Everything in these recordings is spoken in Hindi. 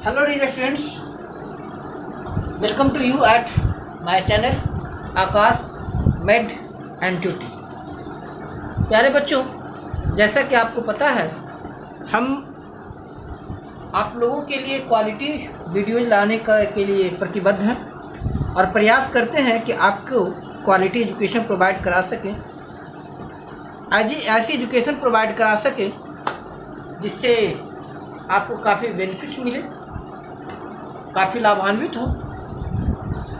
Hello dear friends, welcome to you at my channel Akash made and Tutee. प्यारे बच्चों, जैसा कि आपको पता है हम आप लोगों के लिए क्वालिटी वीडियो लाने के लिए प्रतिबद्ध हैं और प्रयास करते हैं कि आपको क्वालिटी एजुकेशन प्रोवाइड करा सकें, ऐसी एजुकेशन प्रोवाइड करा सकें जिससे आपको काफ़ी बेनिफिट्स मिले, काफ़ी लाभान्वित हो।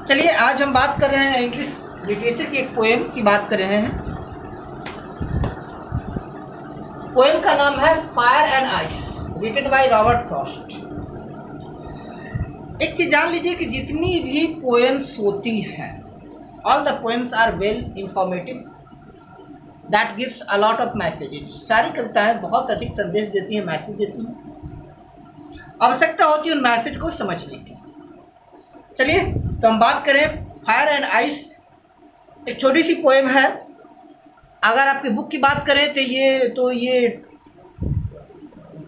चलिए आज हम बात कर रहे हैं इंग्लिश लिटरेचर की एक पोएम की बात कर रहे हैं। पोएम का नाम है fire and ice, written by Robert Frost. एक चीज जान लीजिए कि जितनी भी पोएम्स होती हैं, all the poems are well informative, that gives a lot of messages. सारी कविताएं बहुत अधिक संदेश देती हैं, मैसेज देती हैं। आवश्यकता होती है उन मैसेज को समझने की। चलिए तो हम बात करें फायर एंड आइस। एक छोटी सी पोएम है। अगर आपकी बुक की बात करें तो ये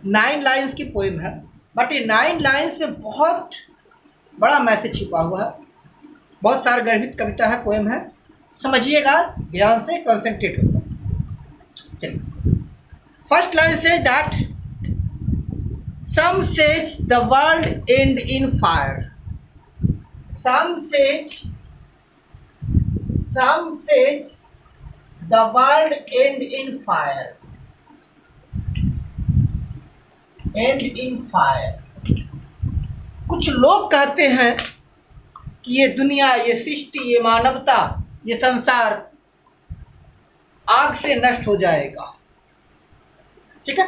9 लाइन्स की पोएम है, बट ये 9 लाइन्स में बहुत बड़ा मैसेज छिपा हुआ है। बहुत सार गर्भित कविता है, पोएम है। समझिएगा, ध्यान से कंसंट्रेट होगा। चलिए, first line say that some says the world end in fire. Some says the world end in fire. End in fire. कुछ लोग कहते हैं कि ये दुनिया, ये सृष्टि, ये मानवता, ये संसार आग से नष्ट हो जाएगा। ठीक है,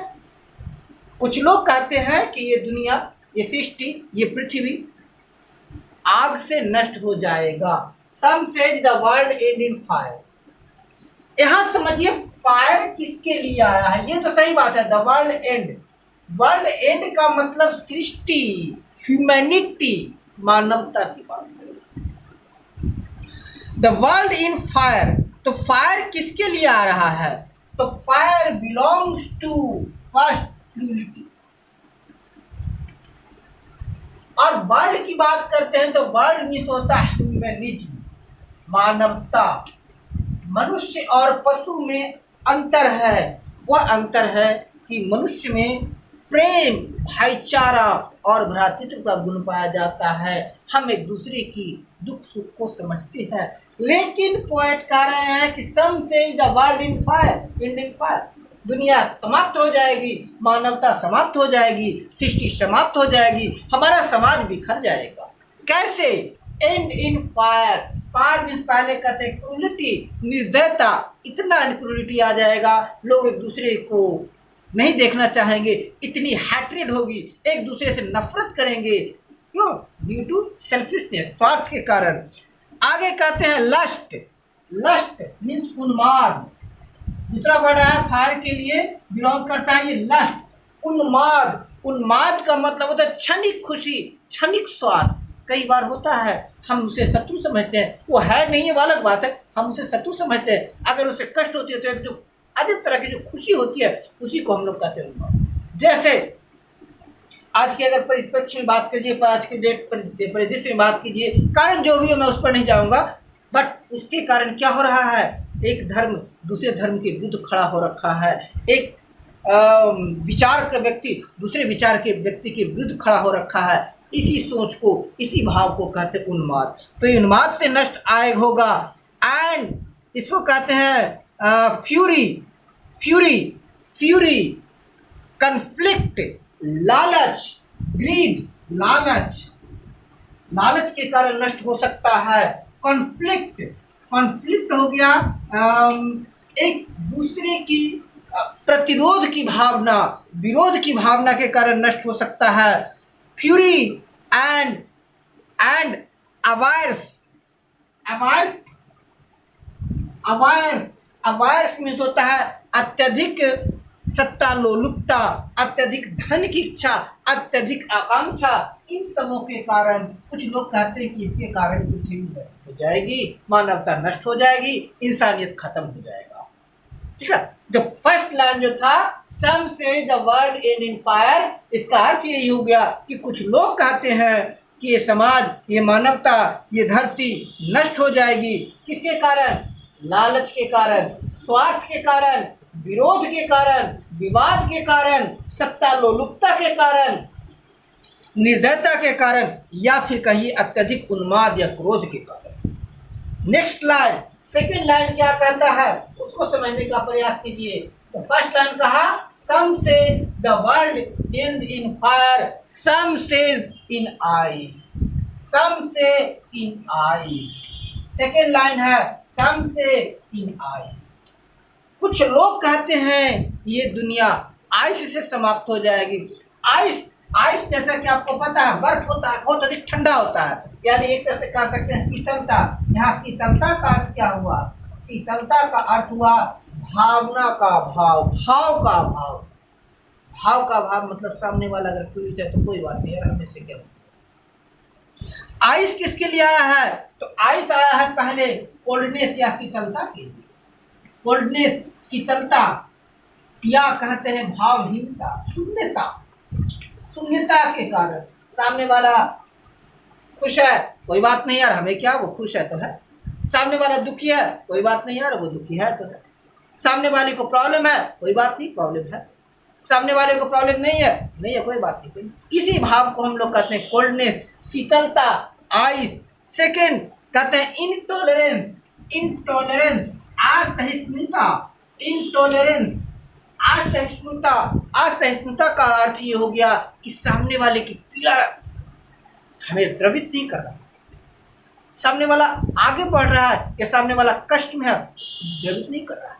कुछ लोग कहते हैं कि ये दुनिया, ये सृष्टि, ये पृथ्वी आग से नष्ट हो जाएगा। Some says the world end in fire. यहाँ समझिए फायर किसके लिए आया है। ये तो सही बात है, the world end. World end का मतलब सृष्टि, ह्यूमैनिटी, मानवता की बात है। द वर्ल्ड इन फायर, तो फायर किसके लिए आ रहा है? तो fire belongs to first humanity. और वर्ल्ड की बात करते हैं तो वर्ल्ड मीन्स होता है ह्यूमैनिज्म, मानवता। मनुष्य और पशु में अंतर है। वह अंतर है कि मनुष्य में प्रेम, भाईचारा और भ्रातृत्व का गुण पाया जाता है। हम एक दूसरे की दुख सुख को समझते हैं। लेकिन पोएट कह रहे हैं कि some says the world in fire, and in fire. दुनिया समाप्त हो जाएगी, मानवता समाप्त हो जाएगी, सृष्टि समाप्त हो जाएगी, हमारा समाज बिखर जाएगा। कैसे? And in fire. Fire means पहले कहते हैं क्रूलिटी, निर्दयता। इतना क्रूलिटी आ जाएगा, लोग एक दूसरे को नहीं देखना चाहेंगे, इतनी हैट्रेड होगी, एक दूसरे से नफरत करेंगे। क्यों? ड्यू टू सेल्फिशनेस, स्वार्थ के कारण। आगे कहते हैं लस्ट। लस्ट मीन्स उन्माद। दूसरा वर्ड है फायर के लिए बिलोंग करता है ये लस्ट, उन्माद। उन्माद का मतलब होता है क्षणिक खुशी, क्षणिक स्वार्थ। कई बार होता है हम उसे शत्रु समझते हैं, वो है नहीं है, वो अलग बात है, हम उसे शत्रु समझते हैं। अगर उसे कष्ट होती है तो एक जो अजीब तरह की जो खुशी होती है उसी को हम लोग कहते हैं उन्माद। जैसे आज के अगर परिप्रेक्ष्य में बात कीजिए, आज के डेट पर परिदृश्य में बात कीजिए, कारण जो भी हो मैं उस पर नहीं जाऊंगा, बट उसके कारण क्या हो रहा है? एक धर्म दूसरे धर्म के विरुद्ध खड़ा हो रखा है। एक विचार का व्यक्ति दूसरे विचार के व्यक्ति के विरुद्ध खड़ा हो रखा है। इसी सोच को, इसी भाव को कहते हैं उन्माद। तो उन्माद से नष्ट आय होगा। एंड इसको कहते हैं फ्यूरी। फ्यूरी, फ्यूरी, कन्फ्लिक्ट, लालच, ग्रीड, लालच। लालच के कारण नष्ट हो सकता है। कॉन्फ्लिक्ट, कॉन्फ्लिक्ट हो गया एक दूसरे की प्रतिरोध की भावना, विरोध की भावना के कारण नष्ट हो सकता है। Fury and avarice. Avarice, avarice, avarice means होता है अत्यधिक सत्ता लोलुपता, अत्यधिक धन की इच्छा, अत्यधिक आकांक्षा। इन सबों के कारण कुछ लोग कहते हैं कि इसके कारण पृथ्वी नष्ट हो जाएगी, मानवता नष्ट हो जाएगी, इंसानियत खत्म हो जाएगा। ठीक है, जो फर्स्ट लाइन जो था सम say the world end in fire, इसका अर्थ यही हो गया कि कुछ लोग कहते हैं कि ये समाज, ये मानवता, ये धरती नष्ट हो जाएगी। किसके कारण? लालच के कारण, स्वार्थ के कारण, विरोध के कारण, विवाद के कारण, सत्ता लोलुपता के कारण, निर्दयता के कारण, या फिर कहीं अत्यधिक उन्माद या क्रोध के कारण। नेक्स्ट लाइन, सेकेंड लाइन क्या कहता है उसको समझने का प्रयास कीजिए। तो फर्स्ट लाइन कहा some say the world end in fire, some says in ice, some say in ice. Second line है सम से इन आइस। कुछ लोग कहते हैं ये दुनिया आइस से समाप्त हो जाएगी। आइस, आइस जैसा कि आपको पता है बर्फ होता है, बहुत अधिक ठंडा होता है, यानी एक तरह से कह सकते हैं शीतलता। यहाँ शीतलता का अर्थ क्या हुआ? शीतलता का अर्थ हुआ भावना का भाव, भाव का भाव, भाव का भाव मतलब सामने वाला अगर पीड़ित है तो कोई बात नहीं यार, हमें से क्या। आइस किसके लिए आया है? तो आइस आया है पहले कोल्डनेस या शीतलता के लिए। कोल्डनेस, शीतलता, या कहते हैं भावहीनता, शून्यता, शून्यता के कारण। सामने वाला खुश है, कोई बात नहीं यार, हमें क्या, वो खुश है तो है। सामने वाला दुखी है, कोई बात नहीं यार, वो दुखी है तो है। सामने वाले को प्रॉब्लम है, कोई बात नहीं, प्रॉब्लम है। सामने वाले को प्रॉब्लम नहीं है, नहीं है, कोई बात नहीं। इसी भाव को हम लोग कहते हैं कोल्डनेस, शीतलता, आइस। सेकेंड कहते हैं इंटॉलरेंस, इंटॉलरेंस, असहिष्णुता, इंटॉलरेंस, असहिष्णुता। असहिष्णुता का अर्थ ये हो गया कि सामने वाले की पीड़ा हमें द्रवित नहीं कर रहा, सामने वाला आगे बढ़ रहा है या सामने वाला कष्ट में है, द्रवित नहीं कर रहा है।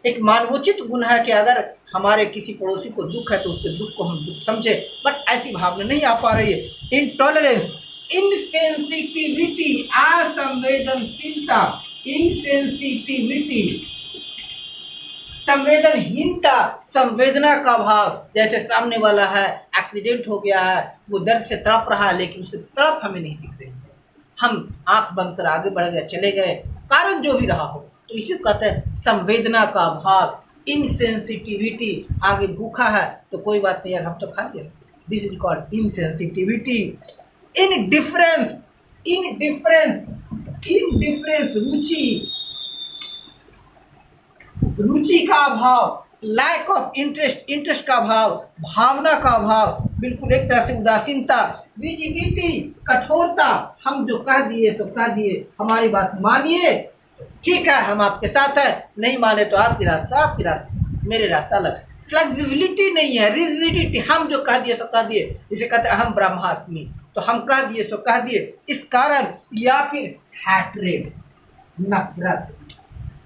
एक मानवोचित गुण है कि अगर हमारे किसी पड़ोसी को दुख है तो उसके दुख को हम दुख समझे, बट ऐसी भावना नहीं आ पा रही है। इंटॉलरेंस, इनसेंसिटिविटी, असंवेदनशीलता, इनसेंसिटिविटी, संवेदनहीनता, संवेदना का भाव। जैसे सामने वाला है, एक्सीडेंट हो गया है, वो दर्द से तड़प रहा है, लेकिन उसकी तड़प हमें नहीं दिख रही है, हम आंख बंद कर आगे बढ़ गए, चले गए, कारण जो भी रहा हो, तो इसी को कहते हैं संवेदना का भाव, इनसेंसिटिविटी। आगे भूखा है तो कोई बात नहीं यार, हम तो खा लिया, this is called insensitivity. Indifference, indifference, indifference, रुचि, रुचि का भाव, लैक ऑफ इंटरेस्ट, इंटरेस्ट का भाव, भावना का भाव, बिल्कुल एक तरह से उदासीनता। रिजिडिटी, कठोरता, हम जो कह दिए तो कह दिए, हमारी बात मानिए, ठीक है हम आपके साथ है, नहीं माने तो आपकी रास्ता, आपकी रास्ता, मेरे रास्ता अलग। फ्लेक्सिबिलिटी नहीं है, रिजिडिटी, हम जो कह दिए सो कह दिए, जिसे कहते हैं हम ब्रह्मास्मि, तो हम कह दिए सो कह दिए, इस कारण। या फिर हैट्रेड, नफरत।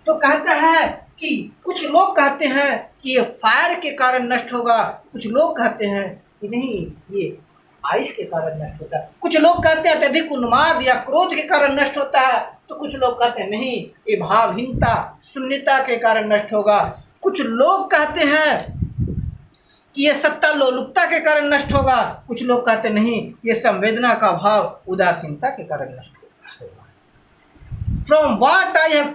तो कहता है कि कुछ लोग कहते हैं कि ये फायर के कारण नष्ट होगा, कुछ लोग कहते हैं कि नहीं ये आइस के कारण नष्ट होता है, कुछ लोग कहते हैं अत्यधिक उन्माद या क्रोध के कारण नष्ट होता है, तो कुछ लोग कहते हैं नहीं ये भावहीनता, शून्यता के कारण नष्ट होगा। कुछ लोग कहते हैं कि ये सत्ता लोलुपता के कारण नष्ट होगा, कुछ लोग कहते नहीं ये संवेदना का भाव, उदासीनता के कारण नष्ट होगा। From what I have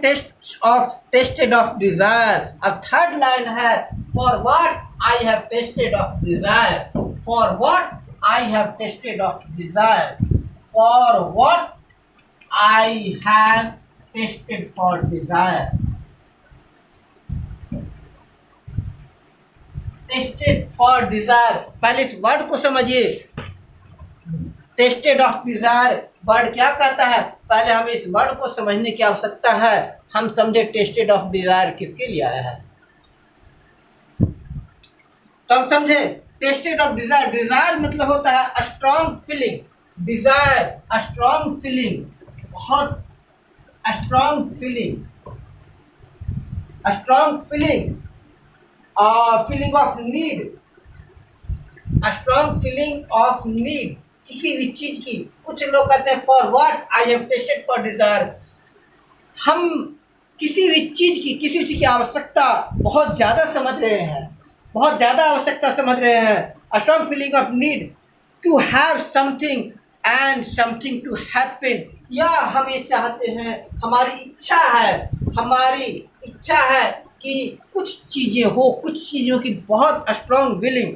tasted of desire. अब थर्ड लाइन है for what I have tasted of desire. For what I have tasted of desire. For what I have tasted for desire. Tasted for desire. पहले इस वर्ड को समझिए। टेस्टेड ऑफ डिजायर वर्ड क्या कहता है, पहले हमें इस वर्ड को समझने की आवश्यकता है। हम समझे टेस्टेड ऑफ डिजायर किसके लिए आया है, तो हम समझे टेस्टेड ऑफ डिजायर। डिजायर मतलब होता है strong feeling, desire strong feeling, बहुत strong feeling, strong feeling, feeling of need, strong feeling of need किसी भी चीज की। कुछ लोग कहते हैं for what I have tested for desire, हम किसी भी चीज की, किसी चीज की आवश्यकता बहुत ज्यादा समझ रहे हैं, बहुत ज्यादा आवश्यकता समझ रहे हैं। Strong feeling of need to have something and something to happen, या हम ये चाहते हैं, हमारी इच्छा है, हमारी इच्छा है कि कुछ चीज़ें हो, कुछ चीज़ों की बहुत strong willing.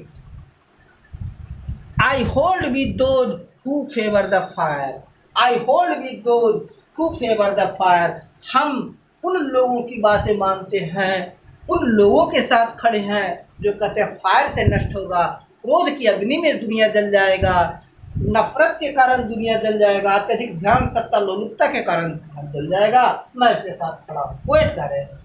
I hold with those who favour the fire, I hold with those who favour the fire. हम उन लोगों की बातें मानते हैं, उन लोगों के साथ खड़े हैं जो कहते हैं फायर से नष्ट होगा, क्रोध की अग्नि में दुनिया जल जाएगा, नफरत के कारण दुनिया जल जाएगा, अत्यधिक ध्यान सत्ता लोलुपता के कारण जल जाएगा। मैं इसके साथ खड़ा हूँ। पोएट कह रहे हैं।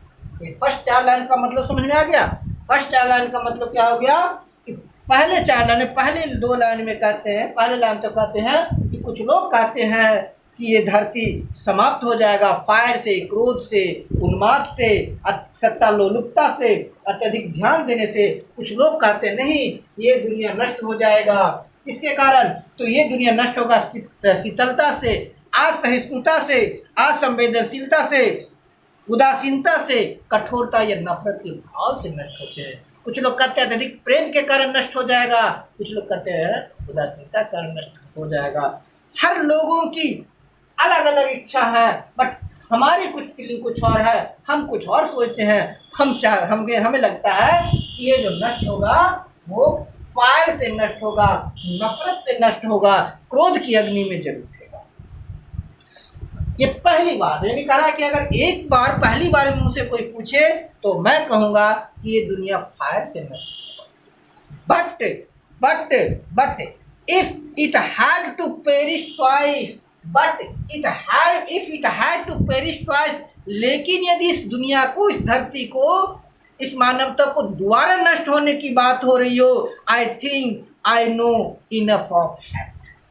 फर्स्ट 4 लाइन का मतलब समझ में आ गया। फर्स्ट 4 लाइन का मतलब क्या हो गया कि पहले 4 लाइन, पहले 2 लाइन में कहते हैं, पहले लाइन तो कहते हैं कि कुछ लोग कहते हैं कि ये धरती समाप्त हो जाएगा फायर से, क्रोध से, उन्माद से, सत्ता लोलुपता से, अत्यधिक ध्यान देने से। कुछ लोग कहते नहीं, ये दुनिया नष्ट हो जाएगा। किसके कारण? तो ये दुनिया नष्ट होगा शीतलता से, असहिष्णुता से, असंवेदनशीलता से, उदासीनता से, कठोरता या नफरत के भाव से नष्ट होते हैं। कुछ लोग कहते हैं अत्यधिक प्रेम के कारण नष्ट हो जाएगा, कुछ लोग कहते हैं उदासीनता के कारण नष्ट हो जाएगा। हर लोगों की अलग अलग इच्छा है, बट हमारी कुछ फीलिंग कुछ और है, हम कुछ और सोचते हैं। हमें लगता है कि ये जो नष्ट होगा वो फायर से नष्ट होगा, नफरत से नष्ट होगा, क्रोध की अग्नि में जल उठेगा। ये पहली बात है। कहा कि अगर एक बार पहली बार मुझसे कोई पूछे तो मैं कहूंगा कि ये दुनिया फायर से नष्ट होगा। But if it had to perish twice, लेकिन यदि इस दुनिया को, इस धरती को, इस मानवता को दोबारा नष्ट होने की बात हो रही हो, I think I know enough of it.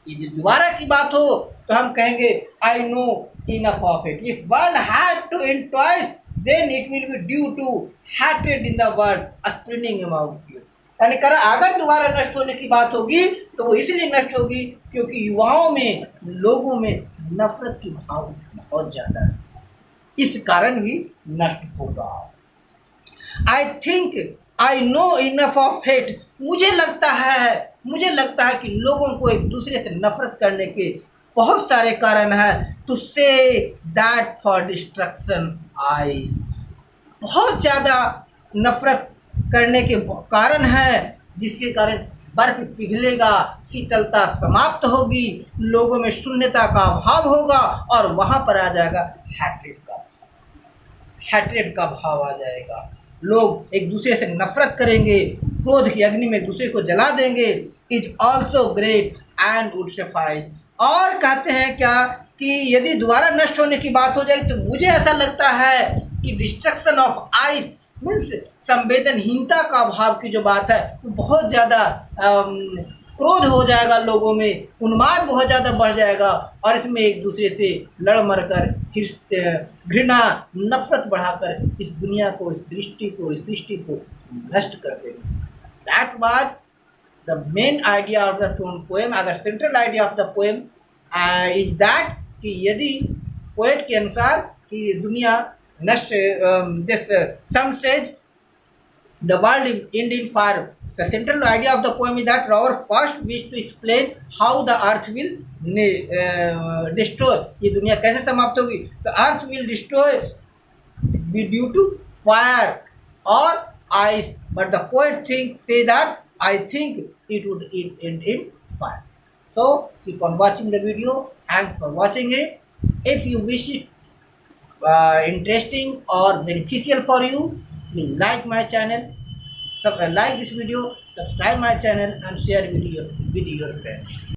यदि दोबारा की बात हो तो हम कहेंगे I know enough of it. If world had to end twice then it will be due to hatred in the world spreading amount you. यानी कहा अगर दोबारा नष्ट होने की बात होगी तो वो इसलिए नष्ट होगी क्योंकि युवाओं में, लोगों में नफरत की भाव बहुत ज्यादा है, इस कारण ही नष्ट होगा। आई think I know enough of hate. मुझे लगता है कि लोगों को एक दूसरे से नफरत करने के बहुत सारे कारण हैं। To say that for destruction आई, बहुत ज़्यादा नफरत करने के कारण है जिसके कारण बर्फ पिघलेगा, शीतलता समाप्त होगी, लोगों में शून्यता का अभाव होगा और वहाँ पर आ जाएगा हैट्रेड का भाव आ जाएगा। लोग एक दूसरे से नफरत करेंगे, क्रोध की अग्नि में एक दूसरे को जला देंगे। Is also great and would suffice. और कहते हैं क्या कि यदि दोबारा नष्ट होने की बात हो जाए तो मुझे ऐसा लगता है कि डिस्ट्रक्शन ऑफ आइस मीन्स संवेदनहीनता का अभाव की जो बात है वो बहुत ज़्यादा, क्रोध हो जाएगा लोगों में, उन्माद बहुत ज़्यादा बढ़ जाएगा और इसमें एक दूसरे से लड़ मर कर, घृणा, नफरत बढ़ाकर इस दुनिया को, इस दृष्टि को, इस सृष्टि को नष्ट कर देंगे। That was the main idea of the poem. अगर central idea of the poem is that कि यदि पोएट के अनुसार कि दुनिया नष्ट, this some says the world end in fire. The central idea of the poem is that Rower first wished to explain how the earth will destroy. ये दुनिया कैसे समाप्त होगी? The earth will destroy be due to fire or ice. But the poet say that I think it would end in fire. So keep on watching the video. Thanks for watching it. If you wish it interesting or beneficial for you, please like my channel, like this video, subscribe my channel and share with your friends.